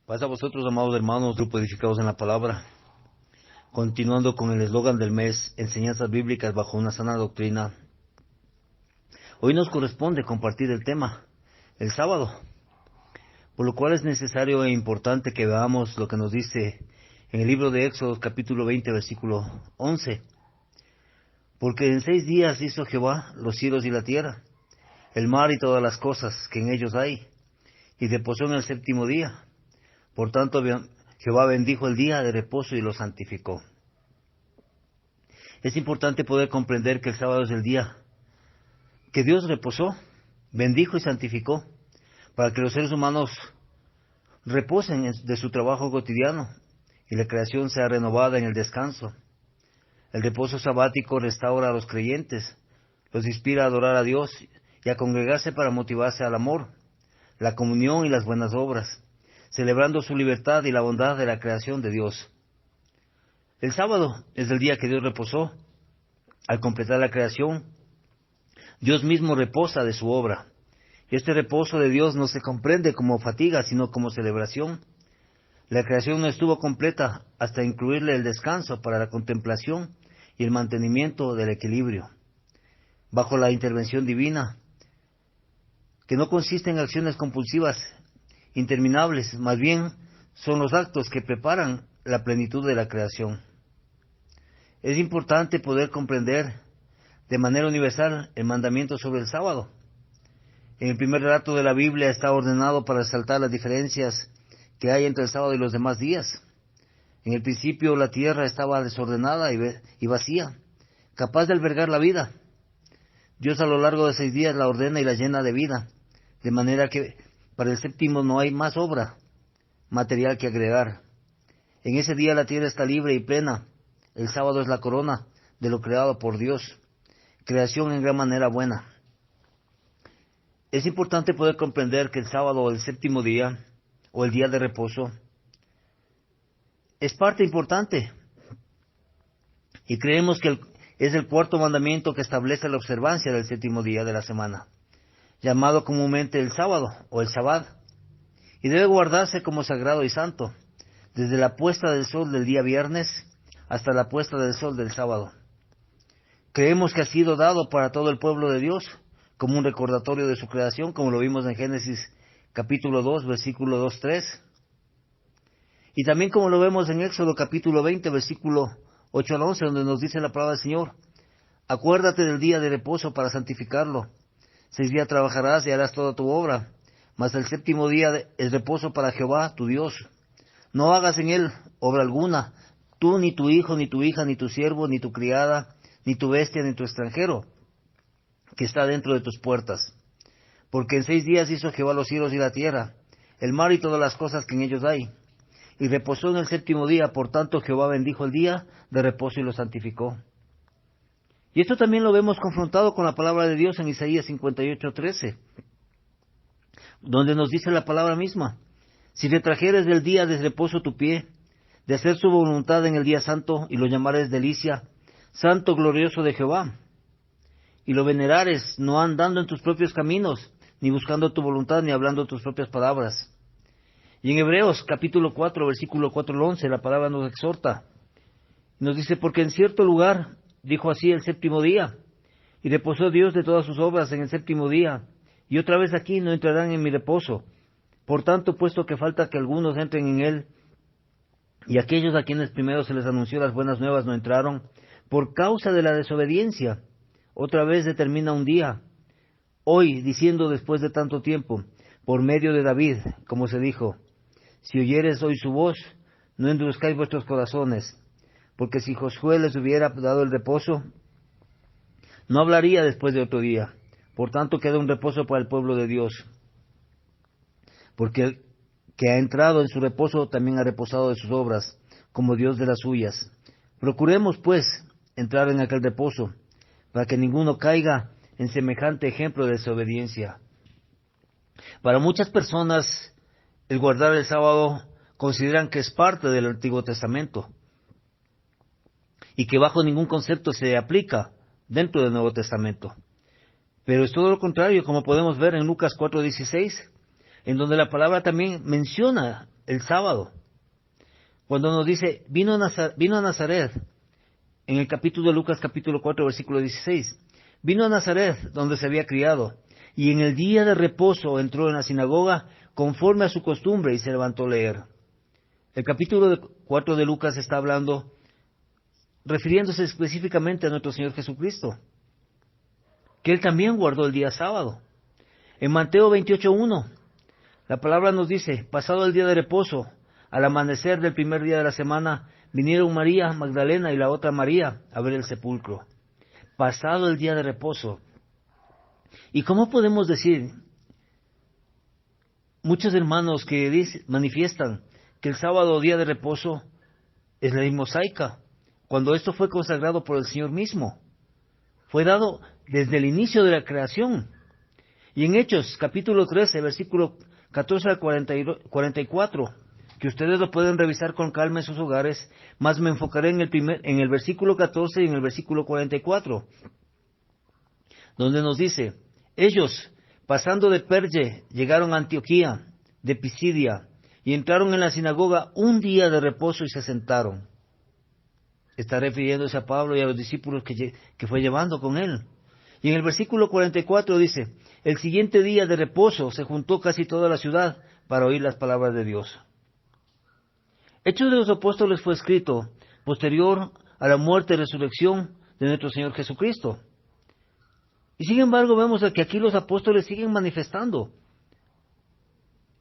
Pasa a vosotros, amados hermanos, grupo edificados en la palabra, continuando con el eslogan del mes, enseñanzas bíblicas bajo una sana doctrina. Hoy nos corresponde compartir el tema, el sábado, por lo cual es necesario e importante que veamos lo que nos dice en el libro de Éxodo, capítulo 20, versículo 11. Porque en 6 días hizo Jehová los cielos y la tierra, el mar y todas las cosas que en ellos hay, y reposó en el 7º día. Por tanto, Jehová bendijo el día de reposo y lo santificó. Es importante poder comprender que el sábado es el día que Dios reposó, bendijo y santificó, para que los seres humanos reposen de su trabajo cotidiano y la creación sea renovada en el descanso. El reposo sabático restaura a los creyentes, los inspira a adorar a Dios y a congregarse para motivarse al amor, la comunión y las buenas obras, celebrando su libertad y la bondad de la creación de Dios. El sábado es el día que Dios reposó. Al completar la creación, Dios mismo reposa de su obra. Y este reposo de Dios no se comprende como fatiga, sino como celebración. La creación no estuvo completa hasta incluirle el descanso para la contemplación y el mantenimiento del equilibrio, bajo la intervención divina, que no consiste en acciones compulsivas interminables, más bien son los actos que preparan la plenitud de la creación. Es importante poder comprender de manera universal el mandamiento sobre el sábado. En el primer relato de la Biblia está ordenado para resaltar las diferencias que hay entre el sábado y los demás días. En el principio la tierra estaba desordenada y vacía, capaz de albergar la vida. Dios a lo largo de 6 días la ordena y la llena de vida, de manera que para el 7º no hay más obra material que agregar. En ese día la tierra está libre y plena. El sábado es la corona de lo creado por Dios, creación en gran manera buena. Es importante poder comprender que el sábado o el 7º día, o el día de reposo, es parte importante. Y creemos que es el 4º mandamiento que establece la observancia del 7º día de la semana, llamado comúnmente el sábado o el sabbat, y debe guardarse como sagrado y santo, desde la puesta del sol del día viernes hasta la puesta del sol del sábado. Creemos que ha sido dado para todo el pueblo de Dios, como un recordatorio de su creación, como lo vimos en Génesis capítulo 2, versículo 2-3, y también como lo vemos en Éxodo capítulo 20, versículo 8-11, donde nos dice la palabra del Señor: acuérdate del día de reposo para santificarlo. 6 días trabajarás y harás toda tu obra, mas el 7º día es reposo para Jehová tu Dios. No hagas en él obra alguna, tú, ni tu hijo, ni tu hija, ni tu siervo, ni tu criada, ni tu bestia, ni tu extranjero, que está dentro de tus puertas. Porque en 6 días hizo Jehová los cielos y la tierra, el mar y todas las cosas que en ellos hay, y reposó en el 7º día. Por tanto Jehová bendijo el día de reposo y lo santificó. Y esto también lo vemos confrontado con la palabra de Dios en Isaías 58:13, donde nos dice la palabra misma: si retrajeres del día de reposo tu pie, de hacer su voluntad en el día santo, y lo llamares delicia, santo glorioso de Jehová, y lo venerares, no andando en tus propios caminos, ni buscando tu voluntad, ni hablando tus propias palabras. Y en Hebreos capítulo 4, versículo 4-11, la palabra nos exhorta, nos dice: porque en cierto lugar dijo así el 7º día, y reposó Dios de todas sus obras en el 7º día, y otra vez aquí no entrarán en mi reposo. Por tanto, puesto que falta que algunos entren en él, y aquellos a quienes primero se les anunció las buenas nuevas no entraron, por causa de la desobediencia, otra vez determina un día, hoy, diciendo después de tanto tiempo, por medio de David, como se dijo: si oyeres hoy su voz, no endurezcáis vuestros corazones, porque si Josué les hubiera dado el reposo, no hablaría después de otro día. Por tanto queda un reposo para el pueblo de Dios, porque el que ha entrado en su reposo también ha reposado de sus obras, como Dios de las suyas. Procuremos, pues, entrar en aquel reposo, para que ninguno caiga en semejante ejemplo de desobediencia. Para muchas personas, el guardar el sábado consideran que es parte del Antiguo Testamento, y que bajo ningún concepto se aplica dentro del Nuevo Testamento. Pero es todo lo contrario, como podemos ver en Lucas 4:16, en donde la palabra también menciona el sábado. Cuando nos dice, vino a Nazaret, en el capítulo de Lucas, capítulo 4, versículo 16, vino a Nazaret, donde se había criado, y en el día de reposo entró en la sinagoga, conforme a su costumbre, y se levantó a leer. El capítulo 4 de Lucas está hablando, refiriéndose específicamente a nuestro Señor Jesucristo, que Él también guardó el día sábado. En Mateo 28:1, la palabra nos dice, pasado el día de reposo, al amanecer del primer día de la semana, vinieron María Magdalena y la otra María a ver el sepulcro. Pasado el día de reposo. ¿Y cómo podemos decir? Muchos hermanos que manifiestan que el sábado, día de reposo, es ley mosaica, cuando esto fue consagrado por el Señor mismo. Fue dado desde el inicio de la creación. Y en Hechos, capítulo 13, versículo 14 al 44, que ustedes lo pueden revisar con calma en sus hogares, más me enfocaré en el versículo 14 y en el versículo 44, donde nos dice, ellos, pasando de Perge, llegaron a Antioquía, de Pisidia, y entraron en la sinagoga un día de reposo y se sentaron. Está refiriéndose a Pablo y a los discípulos que fue llevando con él. Y en el versículo 44 dice, el siguiente día de reposo se juntó casi toda la ciudad para oír las palabras de Dios. Hechos de los Apóstoles fue escrito posterior a la muerte y resurrección de nuestro Señor Jesucristo. Y sin embargo vemos que aquí los apóstoles siguen manifestando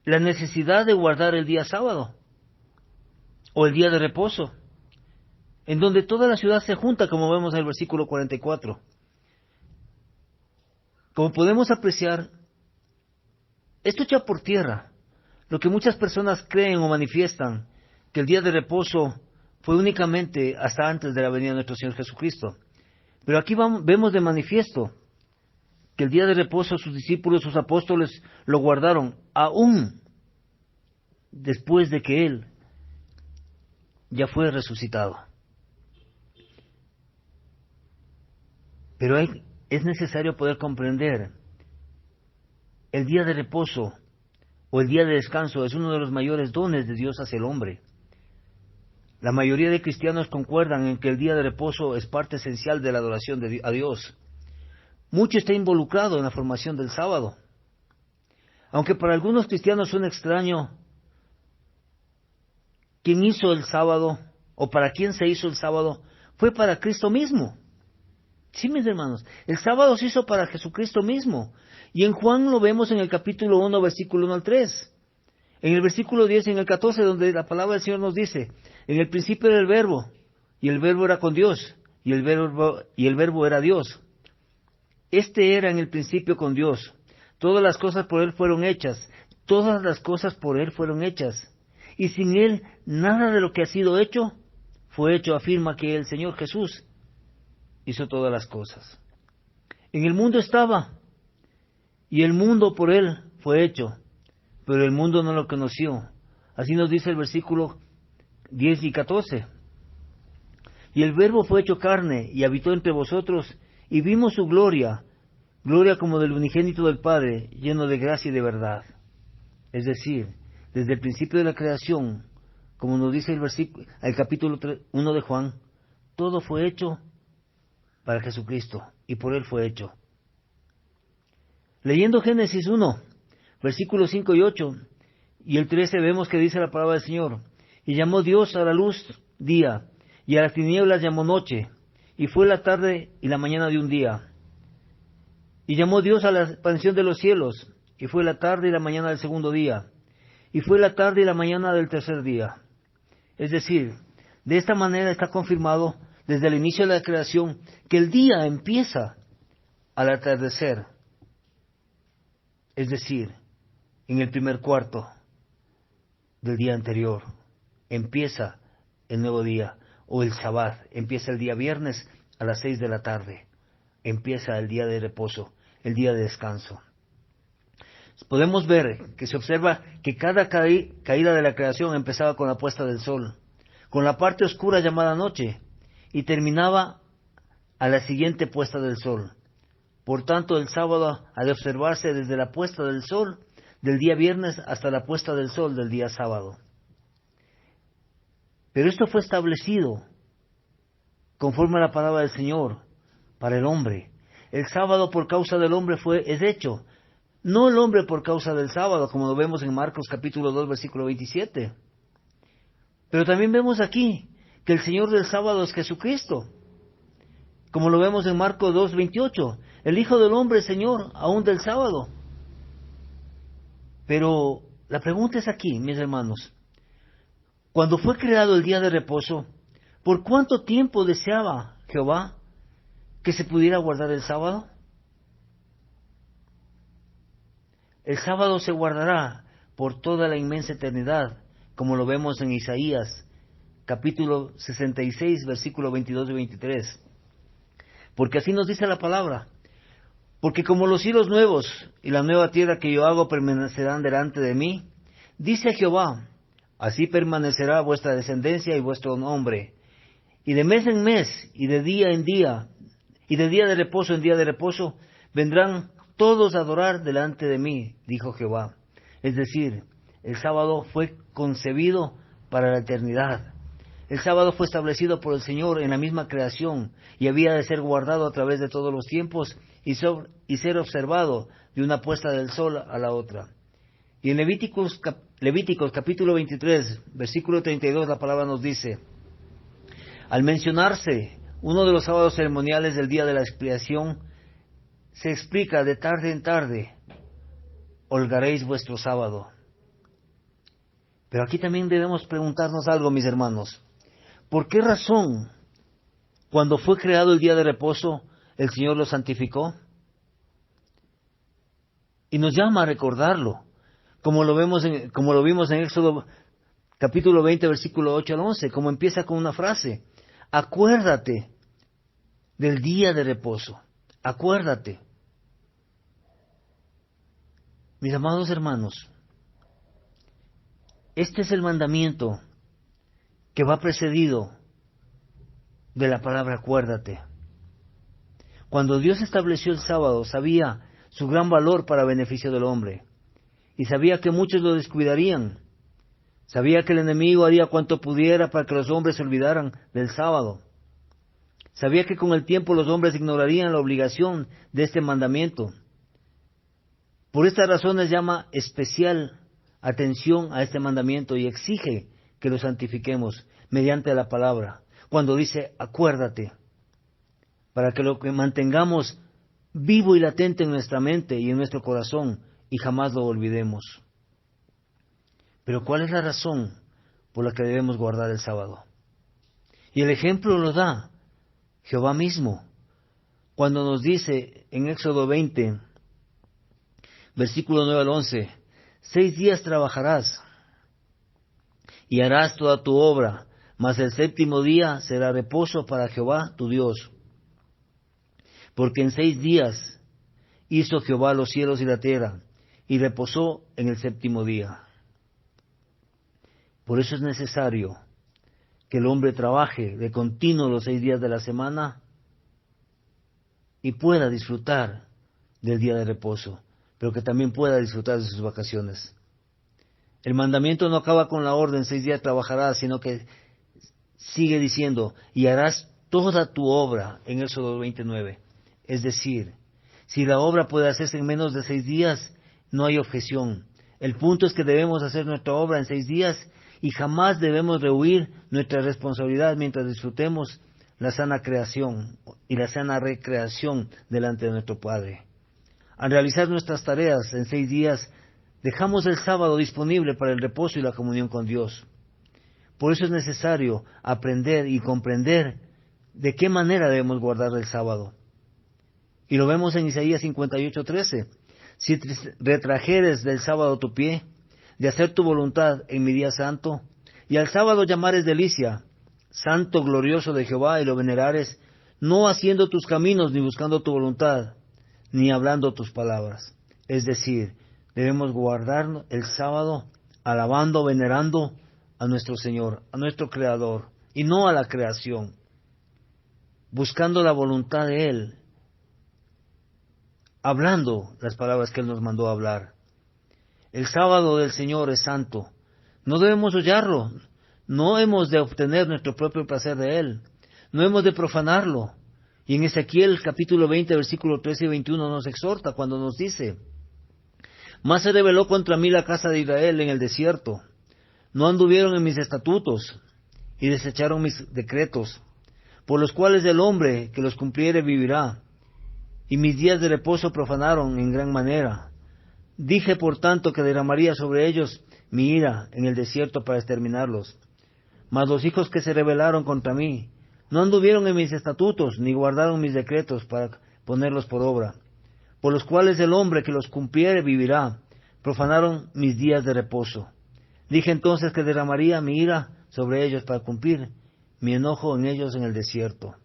la necesidad de guardar el día sábado o el día de reposo, en donde toda la ciudad se junta, como vemos en el versículo 44. Como podemos apreciar, esto echa por tierra lo que muchas personas creen o manifiestan, que el día de reposo fue únicamente hasta antes de la venida de nuestro Señor Jesucristo. Pero aquí vemos de manifiesto que el día de reposo sus discípulos, sus apóstoles, lo guardaron aún después de que Él ya fue resucitado. Pero es necesario poder comprender el día de reposo o el día de descanso es uno de los mayores dones de Dios hacia el hombre. La mayoría de cristianos concuerdan en que el día de reposo es parte esencial de la adoración a Dios. Mucho está involucrado en la formación del sábado. Aunque para algunos cristianos suena extraño, quien hizo el sábado o para quien se hizo el sábado fue para Cristo mismo. Sí, mis hermanos, el sábado se hizo para Jesucristo mismo. Y en Juan lo vemos en el capítulo 1, versículo 1 al 3. En el versículo 10 y en el 14, donde la palabra del Señor nos dice, en el principio era el verbo, y el verbo era con Dios, y el verbo era Dios. Este era en el principio con Dios. Todas las cosas por Él fueron hechas. Todas las cosas por Él fueron hechas. Y sin Él, nada de lo que ha sido hecho, fue hecho. Afirma que el Señor Jesús hizo todas las cosas. En el mundo estaba, y el mundo por Él fue hecho, pero el mundo no lo conoció. Así nos dice el versículo 10 y 14. Y el Verbo fue hecho carne, y habitó entre vosotros, y vimos su gloria, gloria como del unigénito del Padre, lleno de gracia y de verdad. Es decir, desde el principio de la creación, como nos dice el capítulo 1 de Juan, todo fue hecho para Jesucristo, y por Él fue hecho. Leyendo Génesis 1, versículos 5 y 8, y el 13 vemos que dice la palabra del Señor, y llamó Dios a la luz día, y a las tinieblas llamó noche, y fue la tarde y la mañana de un día. Y llamó Dios a la expansión de los cielos, y fue la tarde y la mañana del segundo día, y fue la tarde y la mañana del tercer día. Es decir, de esta manera está confirmado desde el inicio de la creación que el día empieza al atardecer. Es decir, en el primer cuarto del día anterior empieza el nuevo día, o el Shabbat, empieza el día viernes a las 6 de la tarde, empieza el día de reposo, el día de descanso. Podemos ver que se observa que cada caída de la creación empezaba con la puesta del sol, con la parte oscura llamada noche, y terminaba a la siguiente puesta del sol. Por tanto, el sábado ha de observarse desde la puesta del sol del día viernes hasta la puesta del sol del día sábado. Pero esto fue establecido conforme a la palabra del Señor para el hombre. El sábado por causa del hombre es hecho, no el hombre por causa del sábado, como lo vemos en Marcos capítulo 2, versículo 27. Pero también vemos aquí que el Señor del sábado es Jesucristo, como lo vemos en Marcos 2, 28. El Hijo del Hombre es Señor aún del sábado. Pero la pregunta es aquí, mis hermanos. Cuando fue creado el día de reposo, ¿por cuánto tiempo deseaba Jehová que se pudiera guardar el sábado? El sábado se guardará por toda la inmensa eternidad, como lo vemos en Isaías, capítulo 66, versículo 22 y 23. Porque así nos dice la palabra: porque como los cielos nuevos y la nueva tierra que yo hago permanecerán delante de mí, dice Jehová, así permanecerá vuestra descendencia y vuestro nombre. Y de mes en mes, y de día en día, y de día de reposo en día de reposo, vendrán todos a adorar delante de mí, dijo Jehová. Es decir, el sábado fue concebido para la eternidad. El sábado fue establecido por el Señor en la misma creación y había de ser guardado a través de todos los tiempos y ser observado de una puesta del sol a la otra. Y en Levíticos capítulo 23, versículo 32, la palabra nos dice: al mencionarse uno de los sábados ceremoniales del día de la expiación, se explica: de tarde en tarde holgaréis vuestro sábado. Pero aquí también debemos preguntarnos algo, mis hermanos. ¿Por qué razón, cuando fue creado el día de reposo, el Señor lo santificó? Y nos llama a recordarlo, como lo vimos en Éxodo capítulo 20, versículo 8 al 11, como empieza con una frase: acuérdate del día de reposo, acuérdate. Mis amados hermanos, este es el mandamiento que va precedido de la palabra acuérdate. Cuando Dios estableció el sábado, sabía su gran valor para beneficio del hombre, y sabía que muchos lo descuidarían. Sabía que el enemigo haría cuanto pudiera para que los hombres se olvidaran del sábado. Sabía que con el tiempo los hombres ignorarían la obligación de este mandamiento. Por estas razones llama especial atención a este mandamiento y exige que lo santifiquemos mediante la palabra, cuando dice acuérdate, para que lo que mantengamos vivo y latente en nuestra mente y en nuestro corazón y jamás lo olvidemos. Pero ¿cuál es la razón por la que debemos guardar el sábado? Y el ejemplo lo da Jehová mismo, cuando nos dice en Éxodo 20, versículo 9 al 11, 6 días trabajarás y harás toda tu obra, mas el séptimo día será reposo para Jehová tu Dios. Porque en 6 días hizo Jehová los cielos y la tierra, y reposó en el séptimo día. Por eso es necesario que el hombre trabaje de continuo los 6 días de la semana y pueda disfrutar del día de reposo, pero que también pueda disfrutar de sus vacaciones. El mandamiento no acaba con la orden, 6 días trabajarás, sino que sigue diciendo, y harás toda tu obra, en Éxodo 29. Es decir, si la obra puede hacerse en menos de 6 días, no hay objeción. El punto es que debemos hacer nuestra obra en 6 días y jamás debemos rehuir nuestra responsabilidad mientras disfrutemos la sana creación y la sana recreación delante de nuestro Padre. Al realizar nuestras tareas en 6 días, dejamos el sábado disponible para el reposo y la comunión con Dios. Por eso es necesario aprender y comprender de qué manera debemos guardar el sábado. Y lo vemos en Isaías 58:13. Si retrajeres del sábado tu pie, de hacer tu voluntad en mi día santo, y al sábado llamares delicia, santo glorioso de Jehová, y lo venerares, no haciendo tus caminos, ni buscando tu voluntad, ni hablando tus palabras. Es decir, debemos guardar el sábado alabando, venerando a nuestro Señor, a nuestro Creador, y no a la creación, buscando la voluntad de Él, hablando las palabras que Él nos mandó a hablar. El sábado del Señor es santo. No debemos hollarlo, No hemos de obtener nuestro propio placer de él. No hemos de profanarlo. Y en Ezequiel capítulo 20, versículo 13 y 21 nos exhorta cuando nos dice: Mas se rebeló contra mí la casa de Israel en el desierto. No anduvieron en mis estatutos y desecharon mis decretos, por los cuales el hombre que los cumpliere vivirá. Y mis días de reposo profanaron en gran manera. Dije por tanto que derramaría sobre ellos mi ira en el desierto para exterminarlos. Mas los hijos que se rebelaron contra mí no anduvieron en mis estatutos, ni guardaron mis decretos para ponerlos por obra, por los cuales el hombre que los cumpliere vivirá. Profanaron mis días de reposo. Dije entonces que derramaría mi ira sobre ellos para cumplir mi enojo en ellos en el desierto.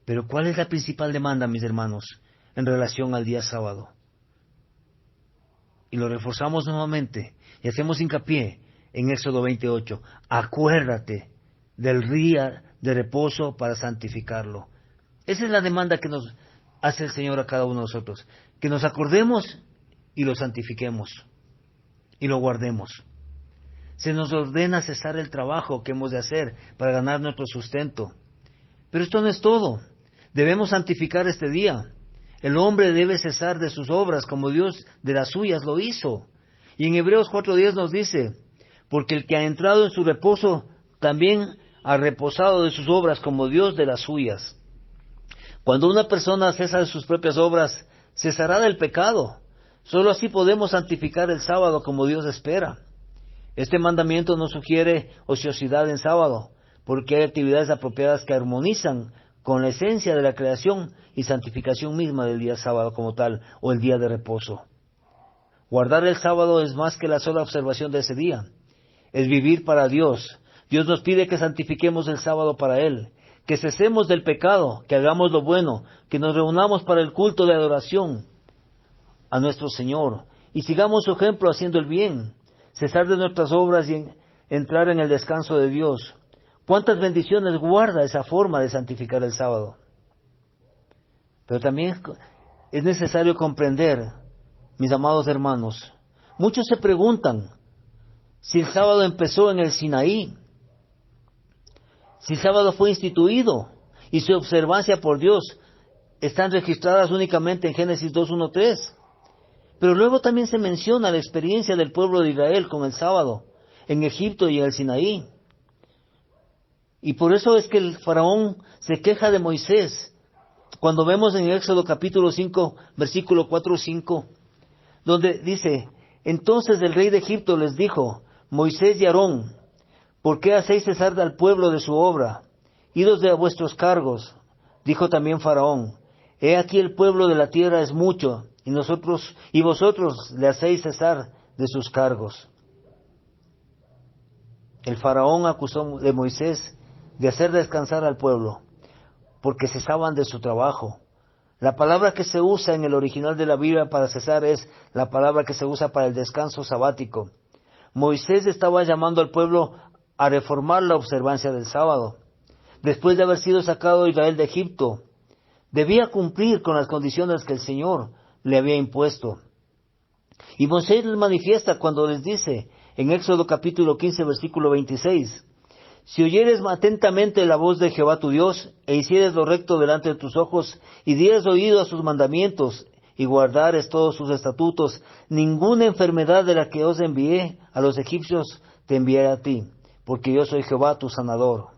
Pero ¿cuál es la principal demanda, mis hermanos, en relación al día sábado? Y lo reforzamos nuevamente y hacemos hincapié en Éxodo 28. Acuérdate del día de reposo para santificarlo. Esa es la demanda que nos hace el Señor a cada uno de nosotros. Que nos acordemos y lo santifiquemos y lo guardemos. Se nos ordena cesar el trabajo que hemos de hacer para ganar nuestro sustento. Pero esto no es todo. Debemos santificar este día. El hombre debe cesar de sus obras como Dios de las suyas lo hizo. Y en Hebreos 4:10 nos dice: porque el que ha entrado en su reposo también ha reposado de sus obras como Dios de las suyas. Cuando una persona cesa de sus propias obras, cesará del pecado. Solo así podemos santificar el sábado como Dios espera. Este mandamiento no sugiere ociosidad en sábado, porque hay actividades apropiadas que armonizan con la esencia de la creación y santificación misma del día sábado como tal, o el día de reposo. Guardar el sábado es más que la sola observación de ese día. Es vivir para Dios. Dios nos pide que santifiquemos el sábado para Él, que cesemos del pecado, que hagamos lo bueno, que nos reunamos para el culto de adoración a nuestro Señor, y sigamos su ejemplo haciendo el bien, cesar de nuestras obras y entrar en el descanso de Dios. ¿Cuántas bendiciones guarda esa forma de santificar el sábado? Pero también es necesario comprender, mis amados hermanos, muchos se preguntan si el sábado empezó en el Sinaí, si el sábado fue instituido y su observancia por Dios están registradas únicamente en Génesis 2:1-3. Pero luego también se menciona la experiencia del pueblo de Israel con el sábado en Egipto y en el Sinaí. Y por eso es que el faraón se queja de Moisés. Cuando vemos en Éxodo capítulo 5, versículo 4-5, donde dice: entonces el rey de Egipto les dijo: Moisés y Aarón, ¿por qué hacéis cesar al pueblo de su obra? Idos de vuestros cargos. Dijo también Faraón: he aquí el pueblo de la tierra es mucho, y vosotros le hacéis cesar de sus cargos. El faraón acusó de Moisés de hacer descansar al pueblo, porque cesaban de su trabajo. La palabra que se usa en el original de la Biblia para cesar es la palabra que se usa para el descanso sabático. Moisés estaba llamando al pueblo a reformar la observancia del sábado. Después de haber sido sacado Israel de Egipto, debía cumplir con las condiciones que el Señor le había impuesto. Y Moisés les manifiesta cuando les dice en Éxodo capítulo 15, versículo 26, si oyeres atentamente la voz de Jehová tu Dios, e hicieres lo recto delante de tus ojos, y dieres oído a sus mandamientos, y guardares todos sus estatutos, ninguna enfermedad de la que os envié a los egipcios te enviaré a ti, porque yo soy Jehová tu sanador.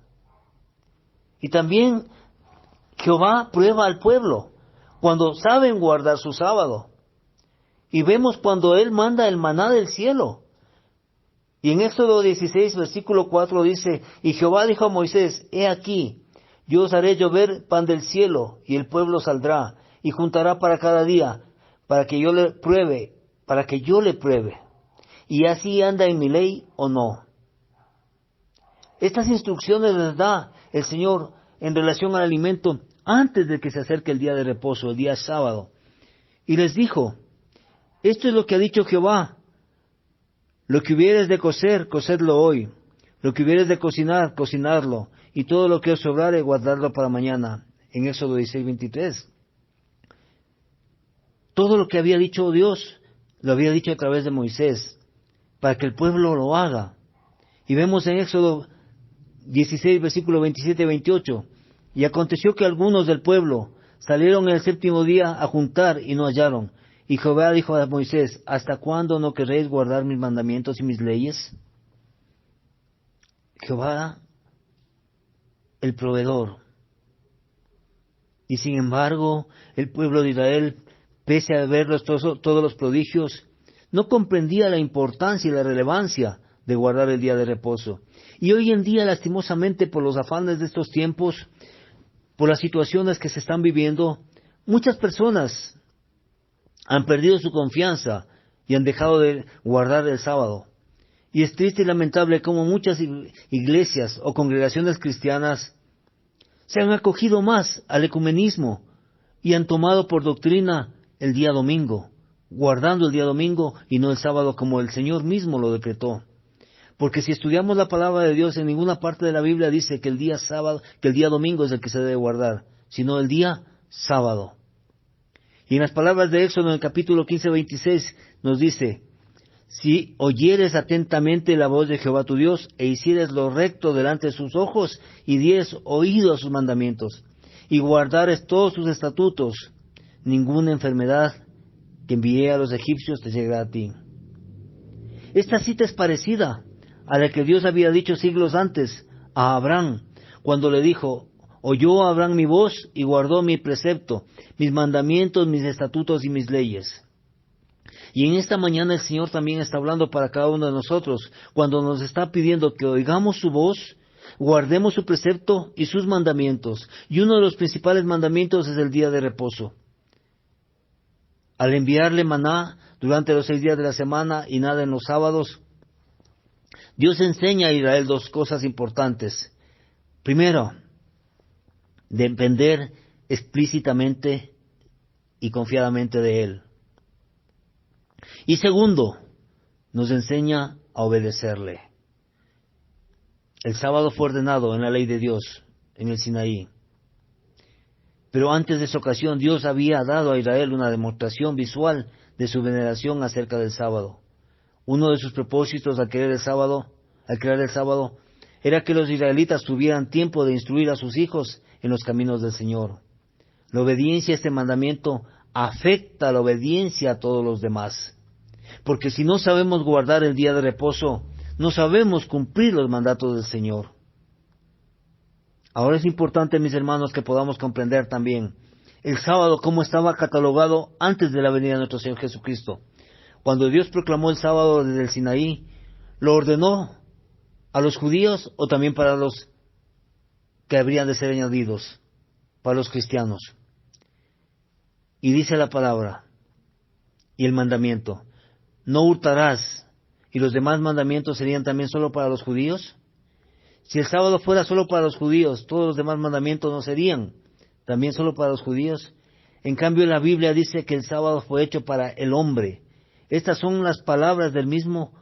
Y también Jehová prueba al pueblo cuando saben guardar su sábado. Y vemos cuando Él manda el maná del cielo. Y en Éxodo 16, versículo 4 dice: y Jehová dijo a Moisés: he aquí, yo os haré llover pan del cielo, y el pueblo saldrá, y juntará para cada día, para que yo le pruebe, y así anda en mi ley o no. Estas instrucciones les da el Señor en relación al alimento antes de que se acerque el día de reposo, el día sábado. Y les dijo: esto es lo que ha dicho Jehová: lo que hubieres de cocer, cocedlo hoy; lo que hubieres de cocinar, cocinadlo; y todo lo que os sobrare, guardadlo para mañana. En Éxodo 16:23. Todo lo que había dicho Dios, lo había dicho a través de Moisés, para que el pueblo lo haga. Y vemos en Éxodo 16, versículo 27 y 28. Y aconteció que algunos del pueblo salieron el séptimo día a juntar y no hallaron. Y Jehová dijo a Moisés, ¿hasta cuándo no querréis guardar mis mandamientos y mis leyes? Jehová, el proveedor. Y sin embargo, el pueblo de Israel, pese a ver todos los prodigios, no comprendía la importancia y la relevancia de guardar el día de reposo. Y hoy en día, lastimosamente, por los afanes de estos tiempos, por las situaciones que se están viviendo, muchas personas han perdido su confianza y han dejado de guardar el sábado. Y es triste y lamentable cómo muchas iglesias o congregaciones cristianas se han acogido más al ecumenismo y han tomado por doctrina el día domingo, guardando el día domingo y no el sábado como el Señor mismo lo decretó. Porque si estudiamos la palabra de Dios, en ninguna parte de la Biblia dice que el día sábado, que el día domingo es el que se debe guardar, sino el día sábado. Y en las palabras de Éxodo, en el capítulo 15, 26, nos dice, si oyeres atentamente la voz de Jehová tu Dios, e hicieres lo recto delante de sus ojos, y dieres oído a sus mandamientos, y guardares todos sus estatutos, ninguna enfermedad que envié a los egipcios te llegará a ti. Esta cita es parecida a la que Dios había dicho siglos antes a Abraham, cuando le dijo, oyó Abraham mi voz y guardó mi precepto, mis mandamientos, mis estatutos y mis leyes. Y en esta mañana el Señor también está hablando para cada uno de nosotros, cuando nos está pidiendo que oigamos su voz, guardemos su precepto y sus mandamientos. Y uno de los principales mandamientos es el día de reposo. Al enviarle maná durante los 6 días de la semana y nada en los sábados, Dios enseña a Israel 2 cosas importantes. Primero, depender explícitamente y confiadamente de Él. Y segundo, nos enseña a obedecerle. El sábado fue ordenado en la ley de Dios, en el Sinaí. Pero antes de esa ocasión, Dios había dado a Israel una demostración visual de su veneración acerca del sábado. Uno de sus propósitos al crear el sábado, era que los israelitas tuvieran tiempo de instruir a sus hijos en los caminos del Señor. La obediencia a este mandamiento afecta la obediencia a todos los demás. Porque si no sabemos guardar el día de reposo, no sabemos cumplir los mandatos del Señor. Ahora es importante, mis hermanos, que podamos comprender también el sábado cómo estaba catalogado antes de la venida de nuestro Señor Jesucristo. Cuando Dios proclamó el sábado desde el Sinaí, ¿lo ordenó a los judíos o también para los que habrían de ser añadidos, para los cristianos? Y dice la palabra y el mandamiento, no hurtarás, y los demás mandamientos serían también solo para los judíos. Si el sábado fuera solo para los judíos, todos los demás mandamientos no serían también solo para los judíos. En cambio, la Biblia dice que el sábado fue hecho para el hombre. Estas son las palabras del mismo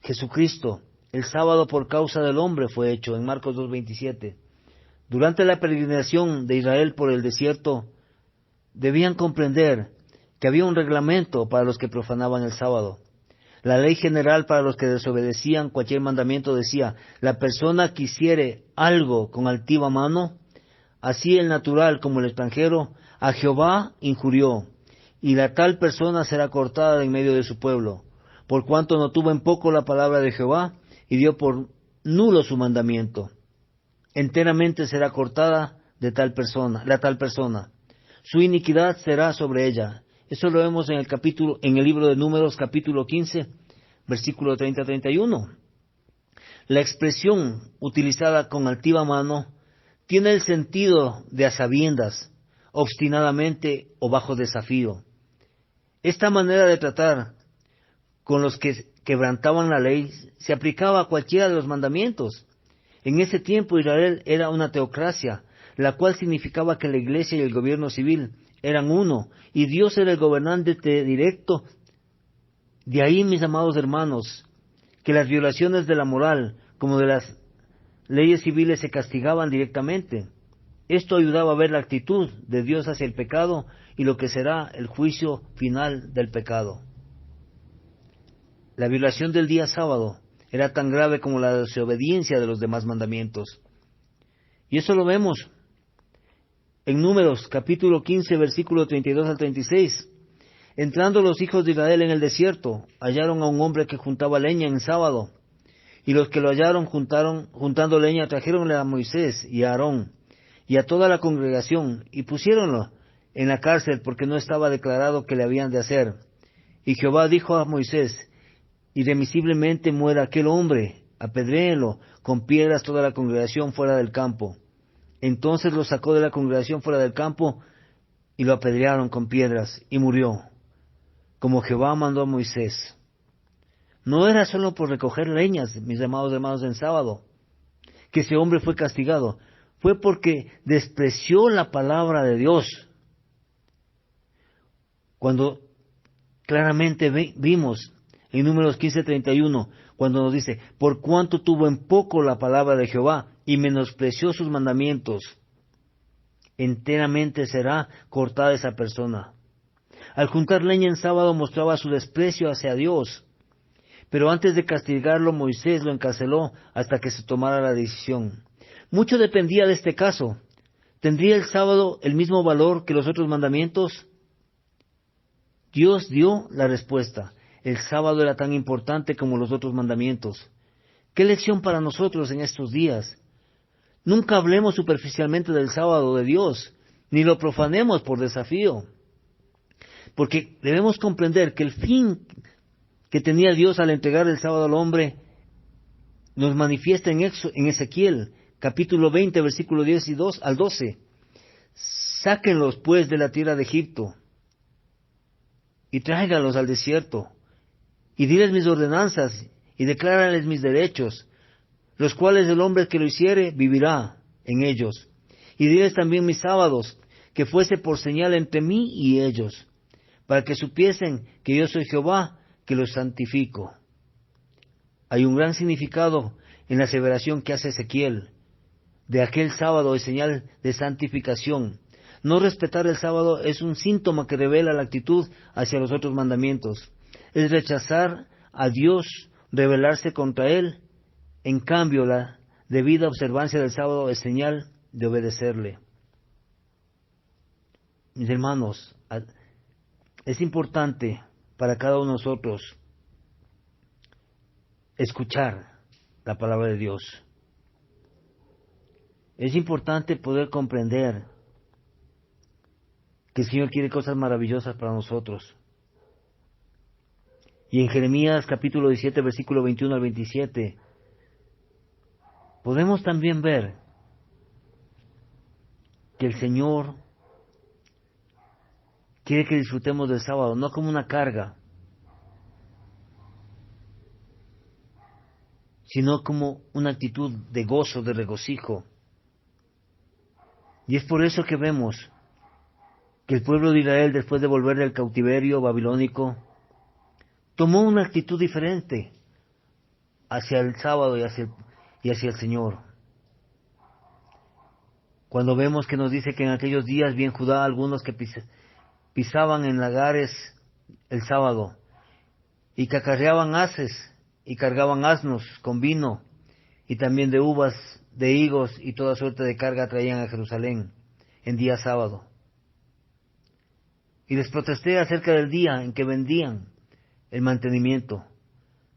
Jesucristo. El sábado por causa del hombre fue hecho, en Marcos 2:27. Durante la peregrinación de Israel por el desierto, debían comprender que había un reglamento para los que profanaban el sábado. La ley general para los que desobedecían cualquier mandamiento decía, la persona que hiciere algo con altiva mano, así el natural como el extranjero, a Jehová injurió, y la tal persona será cortada de en medio de su pueblo, por cuanto no tuvo en poco la palabra de Jehová, y dio por nulo su mandamiento. Enteramente será cortada de la tal persona. Su iniquidad será sobre ella. Eso lo vemos en el libro de Números, capítulo 15, versículo 30-31. La expresión utilizada con altiva mano tiene el sentido de a sabiendas, obstinadamente o bajo desafío. Esta manera de tratar con los que quebrantaban la ley se aplicaba a cualquiera de los mandamientos. En ese tiempo Israel era una teocracia, la cual significaba que la iglesia y el gobierno civil eran uno, y Dios era el gobernante directo. De ahí, mis amados hermanos, que las violaciones de la moral, como de las leyes civiles, se castigaban directamente. Esto ayudaba a ver la actitud de Dios hacia el pecado y lo que será el juicio final del pecado. La violación del día sábado era tan grave como la desobediencia de los demás mandamientos. Y eso lo vemos en Números, capítulo 15, versículo 32 al 36. Entrando los hijos de Israel en el desierto, hallaron a un hombre que juntaba leña en sábado. Y los que lo hallaron juntando leña, trajeronle a Moisés y a Aarón y a toda la congregación, y pusiéronlo en la cárcel porque no estaba declarado que le habían de hacer. Y Jehová dijo a Moisés: irremisiblemente muera aquel hombre, apedréenlo con piedras toda la congregación fuera del campo. Entonces lo sacó de la congregación fuera del campo, y lo apedrearon con piedras, y murió, como Jehová mandó a Moisés. No era solo por recoger leñas, mis amados hermanos, en sábado, que ese hombre fue castigado. Fue porque despreció la palabra de Dios. Cuando claramente vimos en Números 15:31, cuando nos dice: por cuanto tuvo en poco la palabra de Jehová y menospreció sus mandamientos, enteramente será cortada esa persona. Al juntar leña en sábado mostraba su desprecio hacia Dios. Pero antes de castigarlo, Moisés lo encarceló hasta que se tomara la decisión. Mucho dependía de este caso. ¿Tendría el sábado el mismo valor que los otros mandamientos? Dios dio la respuesta. El sábado era tan importante como los otros mandamientos. ¿Qué lección para nosotros en estos días? Nunca hablemos superficialmente del sábado de Dios, ni lo profanemos por desafío. Porque debemos comprender que el fin que tenía Dios al entregar el sábado al hombre nos manifiesta en Ezequiel, capítulo 20, versículo 10 y 2 al 12. Sáquenlos pues de la tierra de Egipto, y tráiganlos al desierto, y diles mis ordenanzas, y declárales mis derechos, los cuales el hombre que lo hiciere vivirá en ellos. Y diles también mis sábados, que fuese por señal entre mí y ellos, para que supiesen que yo soy Jehová, que los santifico. Hay un gran significado en la aseveración que hace Ezequiel de aquel sábado de señal de santificación. No respetar el sábado es un síntoma que revela la actitud hacia los otros mandamientos. Es rechazar a Dios, rebelarse contra Él. En cambio, la debida observancia del sábado es señal de obedecerle. Mis hermanos, es importante para cada uno de nosotros escuchar la palabra de Dios. Es importante poder comprender que el Señor quiere cosas maravillosas para nosotros. Y en Jeremías capítulo 17, versículo 21 al 27, podemos también ver que el Señor quiere que disfrutemos del sábado, no como una carga, sino como una actitud de gozo, de regocijo. Y es por eso que vemos que el pueblo de Israel, después de volver del cautiverio babilónico, tomó una actitud diferente hacia el sábado y hacia el Señor. Cuando vemos que nos dice que en aquellos días vi en Judá algunos que pisaban en lagares el sábado, y que acarreaban haces y cargaban asnos con vino, y también de uvas, de higos y toda suerte de carga traían a Jerusalén en día sábado. Y les protesté acerca del día en que vendían el mantenimiento.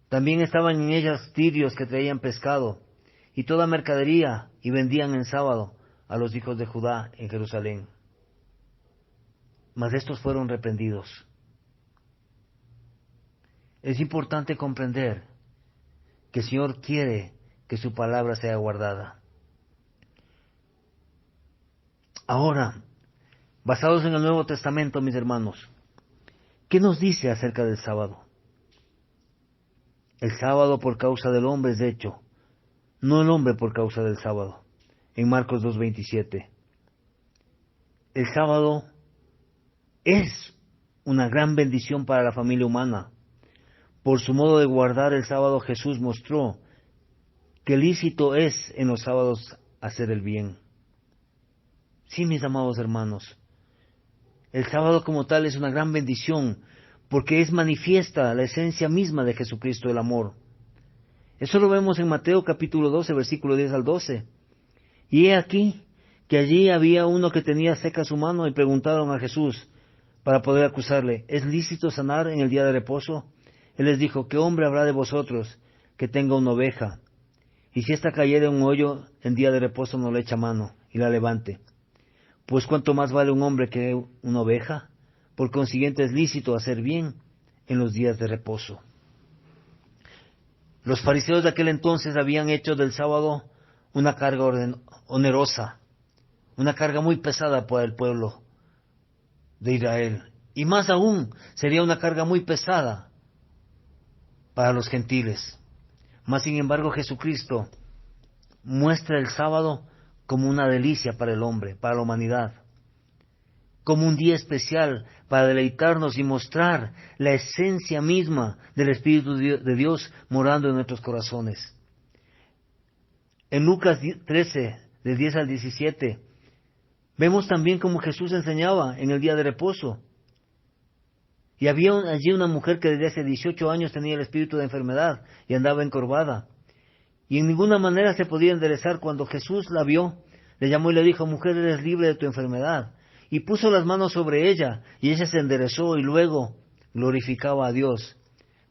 También estaban en ellas tirios que traían pescado y toda mercadería, y vendían en sábado a los hijos de Judá en Jerusalén. Mas estos fueron reprendidos. Es importante comprender que el Señor quiere que su palabra sea guardada. Ahora, basados en el Nuevo Testamento, mis hermanos, ¿qué nos dice acerca del sábado? El sábado por causa del hombre es hecho, no el hombre por causa del sábado. En Marcos 2:27. El sábado es una gran bendición para la familia humana. Por su modo de guardar el sábado, Jesús mostró que lícito es en los sábados hacer el bien. Sí, mis amados hermanos, el sábado como tal es una gran bendición porque es manifiesta la esencia misma de Jesucristo, el amor. Eso lo vemos en Mateo capítulo 12, versículo 10 al 12. Y he aquí que allí había uno que tenía seca su mano y preguntaron a Jesús para poder acusarle, ¿es lícito sanar en el día de reposo? Él les dijo, ¿qué hombre habrá de vosotros que tenga una oveja? Y si ésta cayera en un hoyo en día de reposo, no le echa mano y la levante. Pues cuánto más vale un hombre que una oveja. Por consiguiente es lícito hacer bien en los días de reposo. Los fariseos de aquel entonces habían hecho del sábado una carga onerosa, una carga muy pesada para el pueblo de Israel. Y más aún, sería una carga muy pesada para los gentiles. Mas sin embargo Jesucristo muestra el sábado como una delicia para el hombre, para la humanidad, como un día especial para deleitarnos y mostrar la esencia misma del Espíritu de Dios morando en nuestros corazones. En Lucas 13, del 10 al 17, vemos también cómo Jesús enseñaba en el día de reposo. Y había allí una mujer que desde hace 18 años tenía el espíritu de enfermedad y andaba encorvada. Y en ninguna manera se podía enderezar. Cuando Jesús la vio, le llamó y le dijo, mujer, eres libre de tu enfermedad. Y puso las manos sobre ella, y ella se enderezó y luego glorificaba a Dios.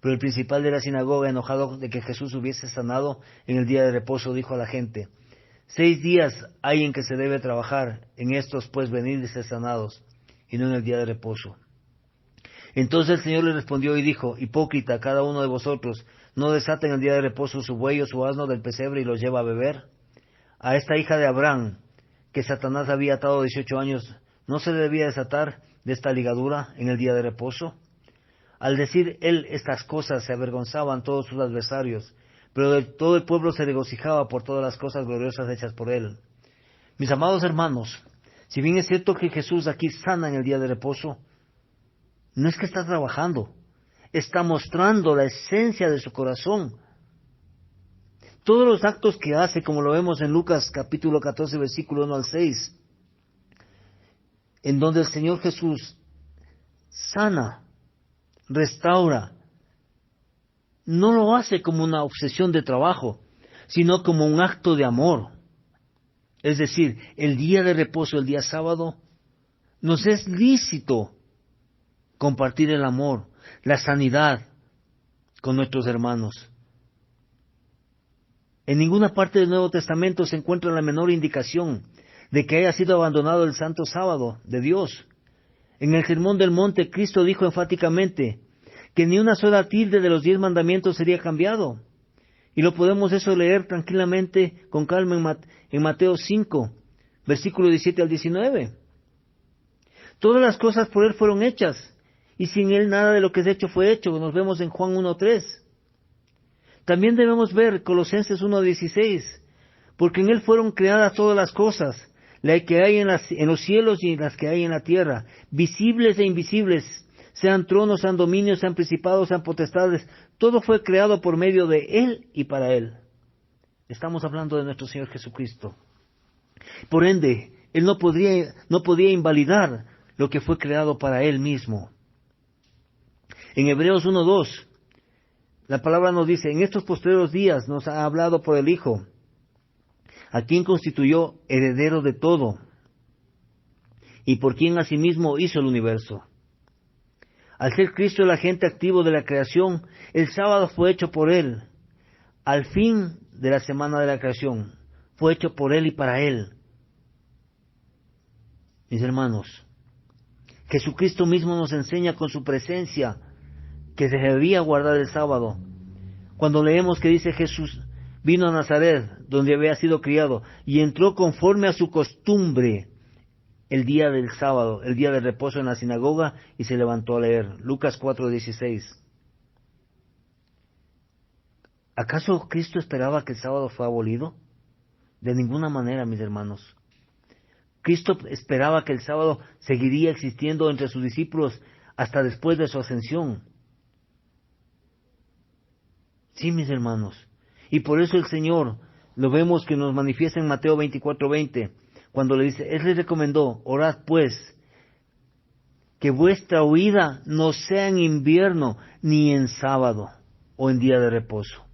Pero el principal de la sinagoga, enojado de que Jesús hubiese sanado en el día de reposo, dijo a la gente, 6 días hay en que se debe trabajar, en estos pues venid y ser sanados, y no en el día de reposo. Entonces el Señor le respondió y dijo, hipócrita, cada uno de vosotros no desata en el día de reposo su buey o su asno del pesebre y los lleva a beber. A esta hija de Abraham, que Satanás había atado 18 años, ¿no se le debía desatar de esta ligadura en el día de reposo? Al decir él estas cosas se avergonzaban todos sus adversarios, pero todo el pueblo se regocijaba por todas las cosas gloriosas hechas por él. Mis amados hermanos, si bien es cierto que Jesús aquí sana en el día de reposo, no es que está trabajando, está mostrando la esencia de su corazón. Todos los actos que hace, como lo vemos en Lucas capítulo 14, versículo 1 al 6, en donde el Señor Jesús sana, restaura, no lo hace como una obsesión de trabajo, sino como un acto de amor. Es decir, el día de reposo, el día sábado, nos es lícito compartir el amor, la sanidad con nuestros hermanos. En ninguna parte del Nuevo Testamento se encuentra la menor indicación de que haya sido abandonado el santo sábado de Dios. En el Sermón del Monte, Cristo dijo enfáticamente que ni una sola tilde de los 10 mandamientos sería cambiado. Y lo podemos eso leer tranquilamente, con calma, en Mateo 5, versículo 17 al 19. Todas las cosas por Él fueron hechas, y sin Él nada de lo que es hecho fue hecho. Nos vemos en Juan 1:3. También debemos ver Colosenses 1:16, porque en Él fueron creadas todas las cosas, las que hay en los cielos y las que hay en la tierra, visibles e invisibles, sean tronos, sean dominios, sean principados, sean potestades, todo fue creado por medio de Él y para Él. Estamos hablando de nuestro Señor Jesucristo. Por ende, Él no podía invalidar lo que fue creado para Él mismo. En Hebreos 1:2, la palabra nos dice, en estos postreros días nos ha hablado por el Hijo, a quien constituyó heredero de todo, y por quien asimismo hizo el universo. Al ser Cristo el agente activo de la creación, el sábado fue hecho por Él. Al fin de la semana de la creación, fue hecho por Él y para Él. Mis hermanos, Jesucristo mismo nos enseña con su presencia que se debía guardar el sábado. Cuando leemos que dice Jesús vino a Nazaret, donde había sido criado, y entró conforme a su costumbre el día del sábado, el día de reposo en la sinagoga, y se levantó a leer. Lucas 4:16. ¿Acaso Cristo esperaba que el sábado fuera abolido? De ninguna manera, mis hermanos. Cristo esperaba que el sábado seguiría existiendo entre sus discípulos hasta después de su ascensión. Sí, mis hermanos. Y por eso el Señor, lo vemos que nos manifiesta en Mateo 24:20, cuando le dice, Él les recomendó, orad pues, que vuestra huida no sea en invierno, ni en sábado, o en día de reposo.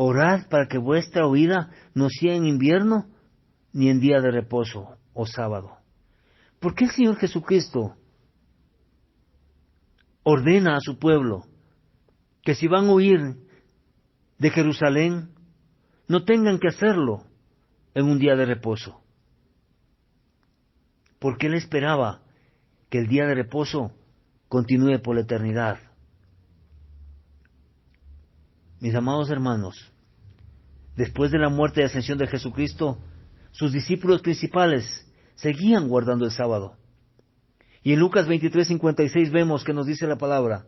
Orad para que vuestra huida no sea en invierno, ni en día de reposo o sábado. ¿Por qué el Señor Jesucristo ordena a su pueblo que si van a huir de Jerusalén, no tengan que hacerlo en un día de reposo? Porque Él esperaba que el día de reposo continúe por la eternidad. Mis amados hermanos, después de la muerte y ascensión de Jesucristo, sus discípulos principales seguían guardando el sábado. Y en Lucas 23:56 vemos que nos dice la palabra: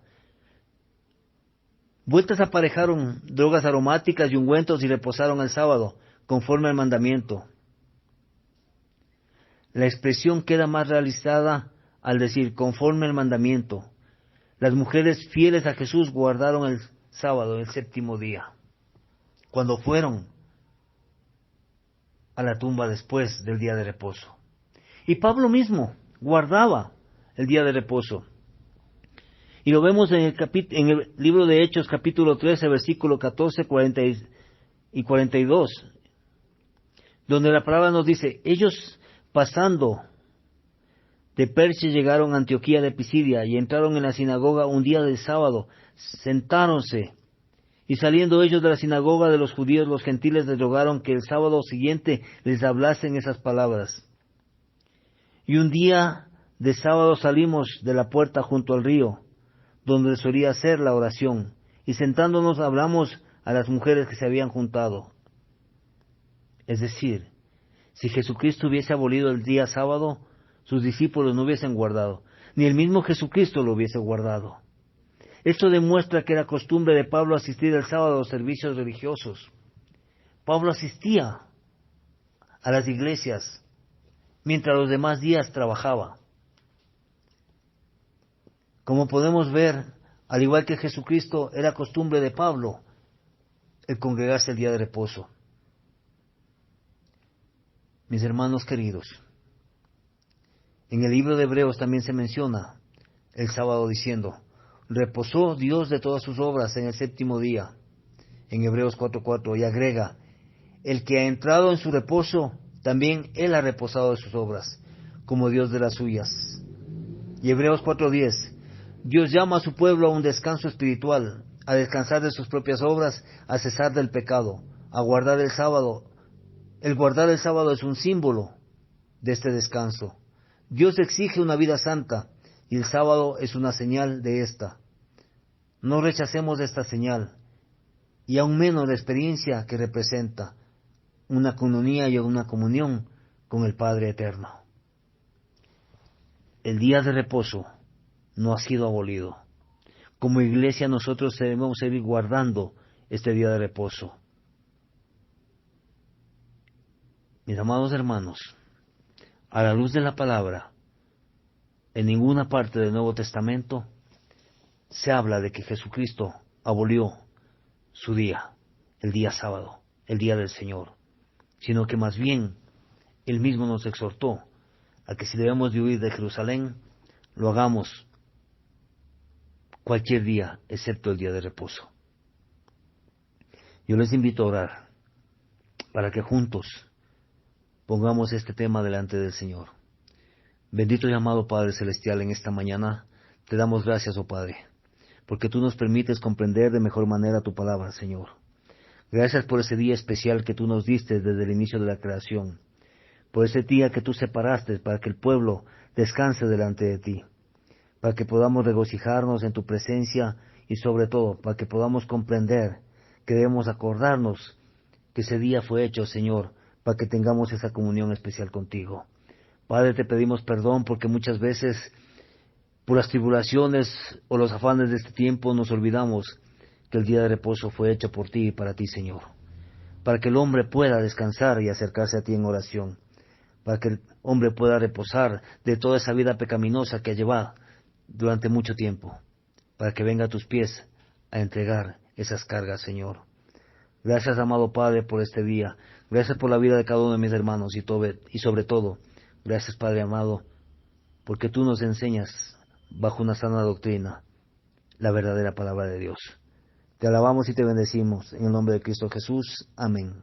vueltas aparejaron drogas aromáticas y ungüentos y reposaron el sábado, conforme al mandamiento. La expresión queda más realizada al decir conforme al mandamiento. Las mujeres fieles a Jesús guardaron el sábado, el séptimo día, cuando fueron a la tumba después del día de reposo. Y Pablo mismo guardaba el día de reposo. Y lo vemos en el libro de Hechos, capítulo 13, versículo 14, 40 y 42, donde la palabra nos dice: ellos, pasando de Persia, llegaron a Antioquía de Pisidia y entraron en la sinagoga un día de sábado, sentáronse. Y saliendo ellos de la sinagoga de los judíos, los gentiles les rogaron que el sábado siguiente les hablasen esas palabras. Y un día de sábado salimos de la puerta junto al río, donde solía hacer la oración, y sentándonos hablamos a las mujeres que se habían juntado. Es decir, si Jesucristo hubiese abolido el día sábado, sus discípulos no hubiesen guardado, ni el mismo Jesucristo lo hubiese guardado. Esto demuestra que era costumbre de Pablo asistir el sábado a los servicios religiosos. Pablo asistía a las iglesias mientras los demás días trabajaba. Como podemos ver, al igual que Jesucristo, era costumbre de Pablo el congregarse el día de reposo. Mis hermanos queridos, en el libro de Hebreos también se menciona el sábado diciendo: reposó Dios de todas sus obras en el séptimo día, en Hebreos 4:4, y agrega: el que ha entrado en su reposo, también él ha reposado de sus obras, como Dios de las suyas. Y Hebreos 4:10, Dios llama a su pueblo a un descanso espiritual, a descansar de sus propias obras, a cesar del pecado, a guardar el sábado. El guardar el sábado es un símbolo de este descanso. Dios exige una vida santa, y el sábado es una señal de esta. No rechacemos esta señal, y aún menos la experiencia que representa una comunión y una comunión con el Padre Eterno. El día de reposo no ha sido abolido. Como iglesia nosotros debemos seguir guardando este día de reposo. Mis amados hermanos, a la luz de la palabra, en ninguna parte del Nuevo Testamento se habla de que Jesucristo abolió su día, el día sábado, el día del Señor, sino que más bien Él mismo nos exhortó a que si debemos de huir de Jerusalén, lo hagamos cualquier día, excepto el día de reposo. Yo les invito a orar para que juntos pongamos este tema delante del Señor. Bendito y amado Padre Celestial, en esta mañana te damos gracias, oh Padre, porque tú nos permites comprender de mejor manera tu palabra, Señor. Gracias por ese día especial que tú nos diste desde el inicio de la creación, por ese día que tú separaste para que el pueblo descanse delante de ti, para que podamos regocijarnos en tu presencia y sobre todo para que podamos comprender que debemos acordarnos que ese día fue hecho, Señor, para que tengamos esa comunión especial contigo. Padre, te pedimos perdón porque muchas veces, por las tribulaciones o los afanes de este tiempo, nos olvidamos que el día de reposo fue hecho por ti y para ti, Señor, para que el hombre pueda descansar y acercarse a ti en oración, para que el hombre pueda reposar de toda esa vida pecaminosa que ha llevado durante mucho tiempo, para que venga a tus pies a entregar esas cargas, Señor. Gracias, amado Padre, por este día. Gracias por la vida de cada uno de mis hermanos y sobre todo, gracias, Padre amado, porque tú nos enseñas bajo una sana doctrina la verdadera palabra de Dios. Te alabamos y te bendecimos. En el nombre de Cristo Jesús. Amén.